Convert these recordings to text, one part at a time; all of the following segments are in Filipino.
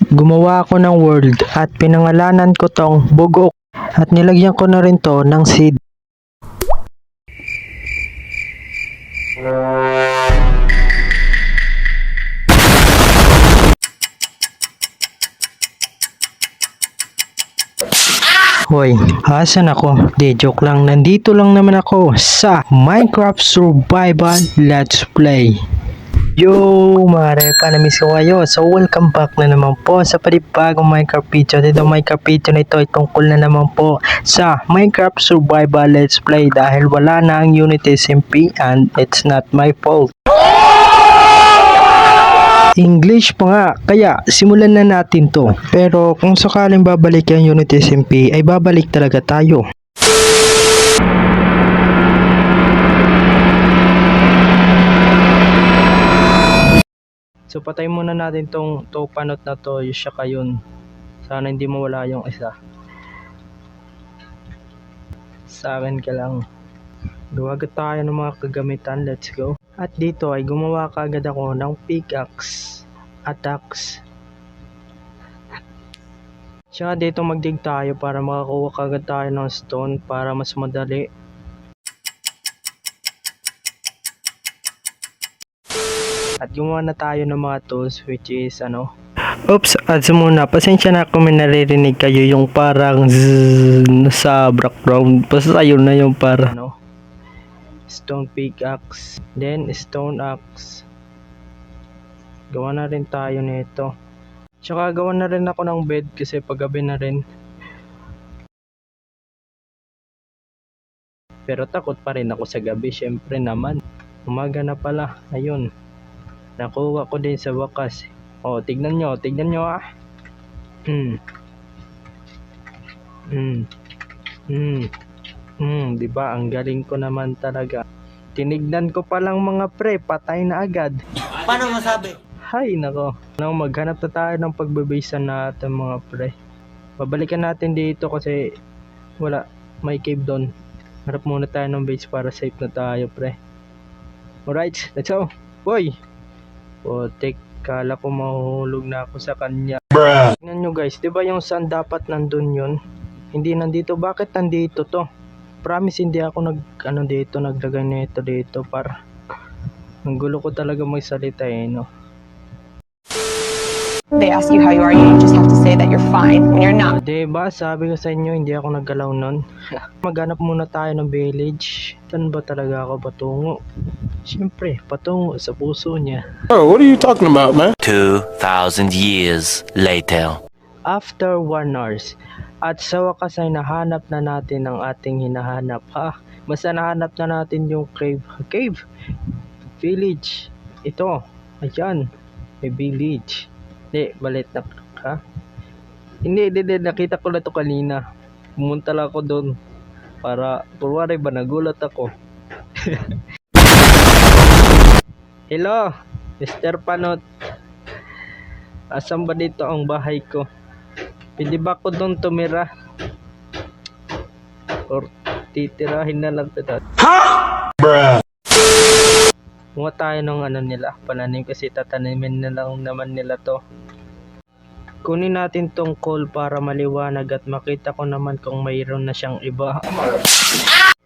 Gumawa ako ng world at pinangalanan ko tong Bugok at nilagyan ko na rin to ng seed. Hoy, asan ako? Di, joke lang. Nandito lang naman ako sa Minecraft Survival Let's Play. Yo, mga repa, na-miss ko kayo. So, welcome back na naman po sa panibagong Minecraft video. Dito Minecraft video na ito ay tungkol na naman po sa Minecraft Survival Let's Play dahil wala na ang Unity SMP and it's not my fault. English pa nga, kaya simulan na natin to. Pero kung sakaling babalik yung Unity SMP ay babalik talaga tayo. So patay muna natin tong panot na to, yung siya kayon. Sana hindi mawala yung isa. Sa akin ka lang. Gawagat tayo ng mga kagamitan, let's go. At dito ay gumawa kaagad ako ng pickaxe attacks. Tsaka dito magdig tayo para makakuha kaagad tayo ng stone para mas madali. At gumawa na tayo ng mga tools which is Oops, ads muna. Pasensya na kung may naririnig kayo yung parang zzz sa background. Basta ayun na yung para stone pickaxe, then stone axe. Gawa na rin tayo nito. Tsaka gawa na rin ako ng bed kasi paggabi na rin. Pero takot pa rin ako sa gabi, syempre naman. Umaga na pala, ayun. Nakuha ko din sa wakas. Oh, tignan nyo ah. Diba? Ang galing ko naman talaga. Tinignan ko palang mga pre, patay na agad. Paano masabi? Hay nako. Maghanap na tayo ng pagbabasean natin mga pre. Babalikan natin dito kasi wala, may cave doon. Harap muna tayo ng base para safe na tayo pre. Alright, let's go. Boy! Putik, kala ko mahuhulog na ako sa kanya. Tignan nyo guys, diba yung sun dapat nandun yun? Hindi nandito, bakit nandito to? Promise hindi ako naglagay nito dito para ang gulo ko talaga magsalita They ask you how you are, you just have to say that you're fine when you're not. Diba, sabi ko sa inyo, hindi ako naggalaw nun. Maghanap muna tayo ng village. Saan ba talaga ako patungo? Siyempre, patungo sa puso niya. Oh, what are you talking about, man? 2,000 years later. After 1 hours. At sa wakas ay nahanap na natin ang ating hinahanap. Basta nahanap na natin yung cave. Village. Ito. Ayan. May village. Hindi, balit na. Hindi, nakita ko na to kanina. Pumunta lang ako doon. Para, purwari ba, nagulat ako. Hello, Mr. Panot. Asan ba dito ang bahay ko? Pwede ba ako doon tumira? Or titirahin na lang ito? Bruh. Kung tayo ng nila, pananim kasi tatanimin na lang naman nila to. Kunin natin tong coal para maliwanag at makita ko naman kung mayroon na siyang iba.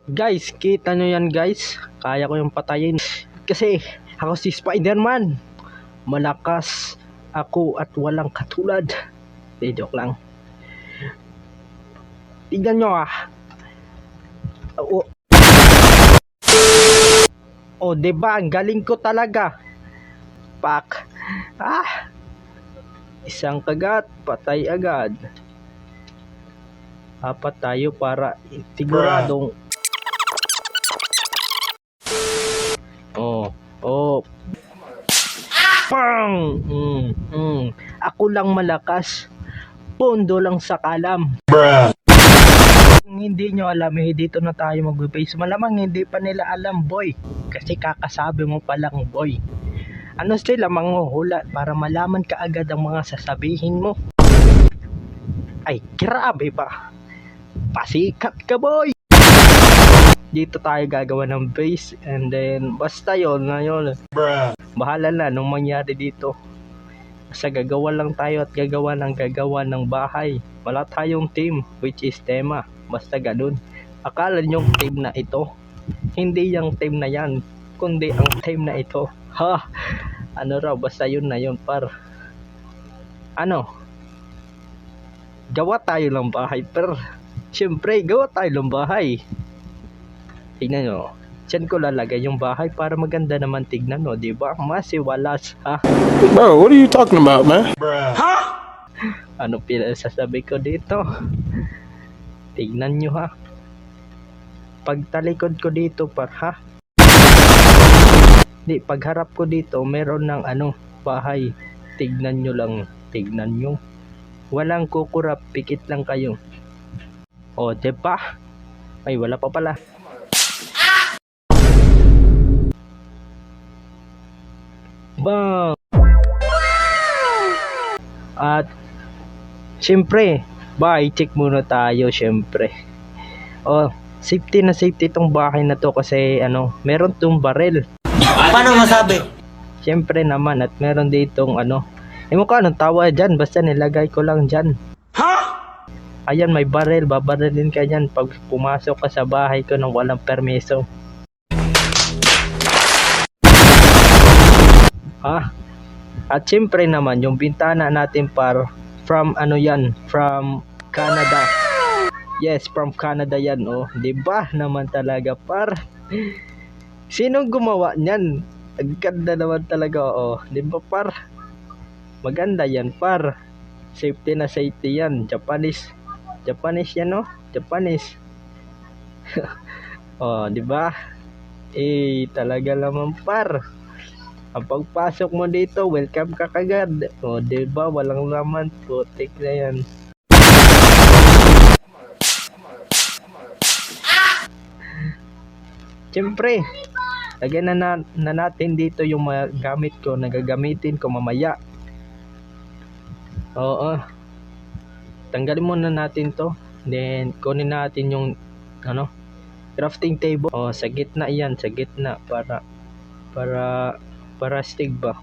Guys, kita nyo yan guys? Kaya ko yung patayin. Kasi ako si Spider-Man. Malakas ako at walang katulad. Joke lang. Tignan nyo diba? Ang galing ko talaga. Pak. Isang kagat, patay agad. Apat tayo para siguradong. Pang! Ako lang malakas. Pondo lang sa kalam. Kung hindi nyo alam, dito na tayo mag-base. Malamang hindi pa nila alam, boy. Kasi kakasabi mo pa lang, boy. Sila manghuhula para malaman ka agad ang mga sasabihin mo. Ay, grabe ba? Pasikat ka, boy! Dito tayo gagawa ng base. And then, basta yun, ngayon. Bahala na nung mangyari dito. Basta gagawa lang tayo at gagawa ng bahay. Wala tayong team, which is tema. Basta ganun. Akala nyo team na ito. Hindi yung team na yan, kundi ang team na ito. Ha? Ano raw, basta yun na yun par. Ano? Gawa tayo ng bahay per. Siyempre, gawa tayo ng bahay. Tingnan nyo. Diyan ko lalagay yung bahay para maganda naman tignan, no? Diba? Masiwalas, ha? Bro, what are you talking about, man? Ano pinasasabi ko dito? Tignan nyo, ha? Pagtalikod ko dito, par, ha? Di, pagharap ko dito, meron ng bahay. Tignan nyo lang. Tignan nyo. Walang kukurap, pikit lang kayo. O, diba? Ay, wala pa pala. Bang! At syempre, check muna tayo syempre. Oh, safety na safety itong bahay na to kasi meron tong barrel. Paano masabi? Syempre naman at meron ditong mukha anong tawa dyan, basta nilagay ko lang dyan. Ayan, may barrel, babarelin ka dyan pag pumasok ka sa bahay ko nang walang permiso. Ha? At syempre naman yung bintana natin from Canada. Yes, from Canada yan, oh. 'Di ba naman talaga par? Sinong gumawa niyan? Ang ganda naman talaga, oh. 'Di ba par? Maganda yan par. Safety na safety yan. Japanese yan, oh. Japanese. Oh, 'di ba? Talaga naman par. Ang pagpasok mo dito, welcome ka kagad. O, diba? Walang laman. Putik na yan. Siyempre, lagyan na natin dito yung mga gamit ko na gagamitin ko mamaya. Oo. Tanggalin muna natin to. Then, kunin natin yung crafting table. O, sa gitna yan. Sa gitna. Para stig ba?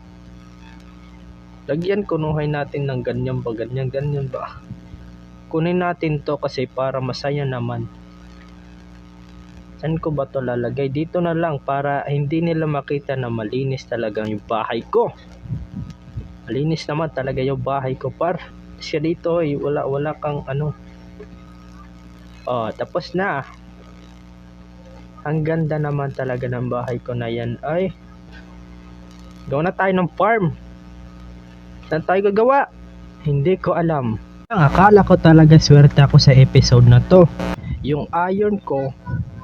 Lagyan, kunuhay natin ng ganyan ba? Kunin natin to kasi para masaya naman. Saan ko ba to lalagay? Dito na lang para hindi nila makita na malinis talaga yung bahay ko. Malinis naman talaga yung bahay ko par. Siya dito wala kang Oh, tapos na. Ang ganda naman talaga ng bahay ko na yan. Ay, gawa na tayo ng farm. Saan tayo gagawa? Hindi ko alam. Akala ko talaga swerte ako sa episode na to. Yung iron ko,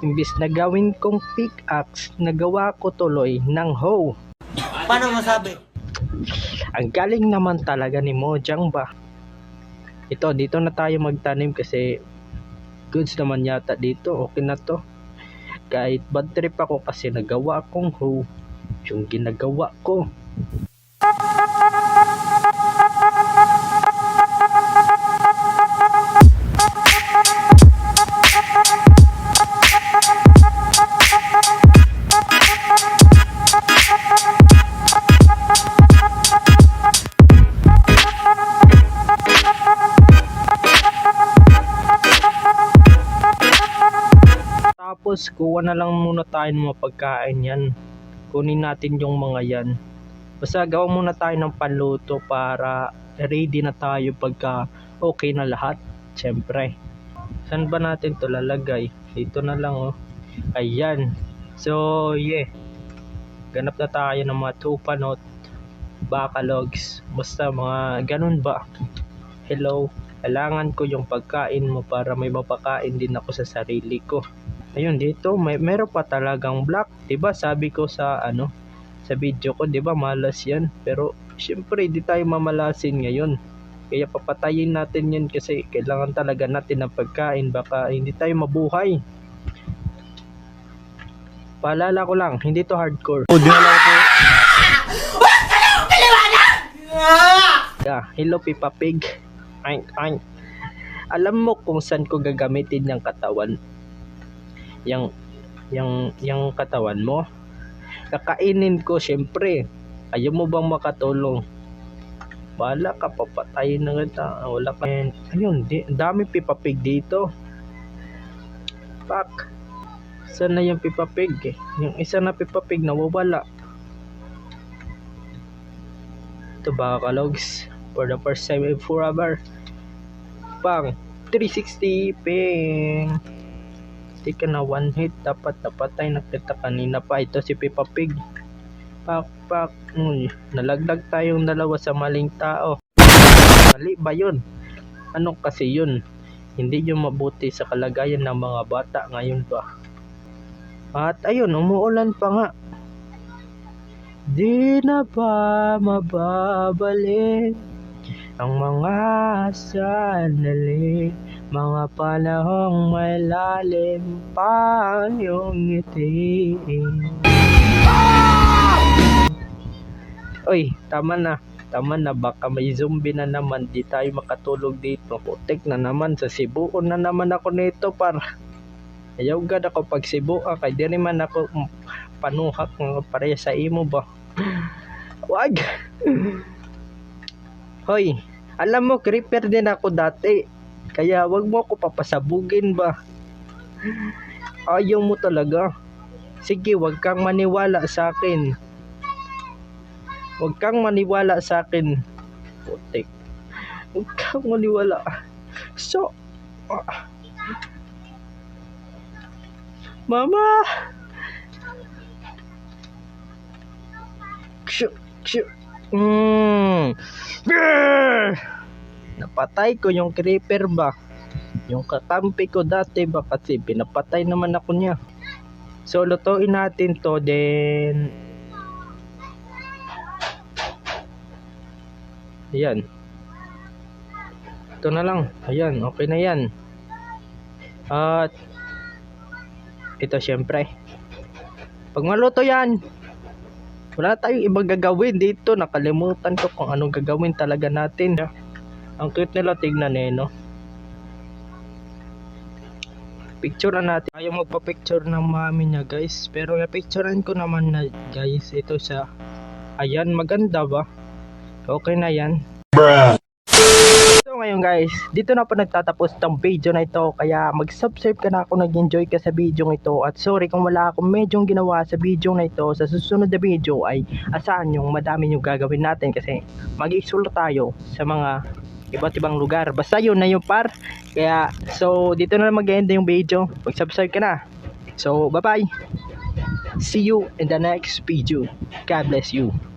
imbis na gawin kong pickaxe, nagawa ko tuloy ng hoe. Paano masabi? Ang galing naman talaga ni Mojang ba. Dito na tayo magtanim kasi goods naman yata dito. Okay na to. Kahit bad trip ako kasi nagawa akong hoe. Yung ginagawa ko. Tapos kuha na lang muna tayo ng mga pagkain yan. Kunin natin yung mga yan. Basta gawa muna tayo ng panluto para ready na tayo pagka okay na lahat. Siyempre. Saan ba natin to lalagay? Dito na lang, oh. Ayan. So, yeah. Ganap na tayo ng mga tupanot, bacalogs. Basta mga ganun ba. Hello. Kailangan ko yung pagkain mo para may mapakain din ako sa sarili ko. Ayun, dito meron pa talagang block, 'di ba? Sabi ko sa sa video ko, 'di ba? Malas 'yan. Pero syempre, di tayo mamalasin ngayon. Kaya papatayin natin 'yan kasi kailangan talaga natin ng pagkain, baka hindi tayo mabuhay. Paalala ko lang, hindi to hardcore. Yeah, hello Peppa Pig. Ay. Alam mo kung saan ko gagamitin yung katawan? Yung katawan mo, kakainin ko syempre. Ayaw mo bang makatulong? Bala ka, papatayin na kita. Wala ka. And, ayun, dami Peppa Pig dito. Pak. Saan na yung Peppa Pig eh? Yung isa na Peppa Pig nawawala. Ito ba kalogs? For the first time in forever. Bang! 360 ping! Hindi ka na one hit. Dapat napatay na kita kanina pa. Ito si Peppa Pig. Pak pak. Nalaglag tayong dalawa sa maling tao. Mali ba yun? Ano kasi yun? Hindi yung mabuti sa kalagayan ng mga bata ngayon ba? At ayun, umuulan pa nga. Di na ba mababalik ang mga sandali, mga panahong may lalim pa yung ngiti. Oy, tama na, baka may zombie na naman, di tayo makatulog dito. Putik na naman, sa Cebu na naman ako nito par. Ayaw gad ako pag Cebu, kay di naman ako panuhak ng pareha sa imo ba. Wag. Hoy, alam mo creeper din ako dati. Kaya wag mo ako papasabugin ba. Ayaw mo talaga. Sige, wag kang maniwala sa akin. Huwag kang maniwala sa akin. Putik. Huwag kang maniwala. So, Mama! Napatay ko yung creeper ba? Yung kakampi ko dati ba kasi pinapatay naman ako niya. So, lutuin natin to then ayan. Ito na lang. Ayan, okay na yan. At ito syempre. Pag maluto yan, wala tayong ibang gagawin dito. Nakalimutan ko kung anong gagawin talaga natin. Ang cute nila, tignan eh, no? Picture na natin. Ayaw magpa-picture ng mami niya, guys. Pero na-picturean ko naman na, guys. Ito siya. Ayan, maganda ba? Okay na yan. Bruh. So ngayon guys, dito na po nagtatapos tong video na ito. Kaya mag-subscribe ka na kung nag-enjoy ka sa video ito. At sorry kung wala akong medyong ginawa sa video na ito. Sa susunod na video ay asahan yung madami yung gagawin natin. Kasi mag-explore tayo sa mga iba't ibang lugar. Basta yun na yung par. Kaya so dito na mag-end yung video. Mag-subscribe ka na. So bye bye. See you in the next video. God bless you.